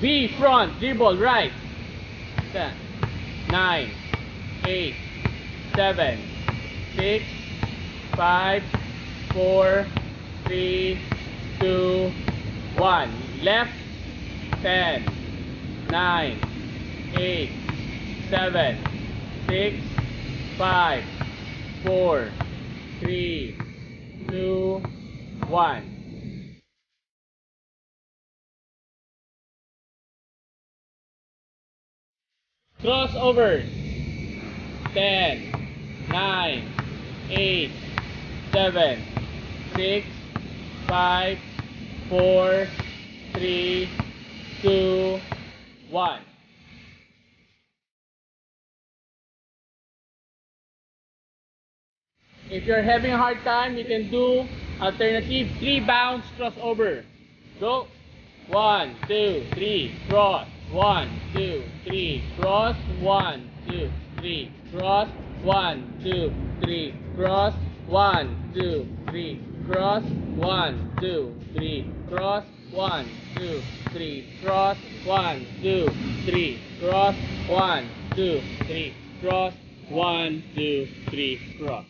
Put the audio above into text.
B front, dribble right. 10, 9, 8, 7, 6, 5, 4, 3, 2, 1. Left. 10, 9, 8, 7, 6, 5, 4, 3, 2, 1. Crossovers. 10, 9, 8, 7, 6, 5, 4, 3, 2, 1. If you're having a hard time, you can do alternative 3 bounce crossover. Go. 1, 2, 3, cross. 1, 2, 3, cross. 1, 2, 3, cross. 1, 2, 3, cross. 1, 2, 3, cross. 1, 2, 3, cross. 1, 2, 3, cross. 1, 2, 3, cross. 1, 2, 3, cross. 1, 2, 3, cross.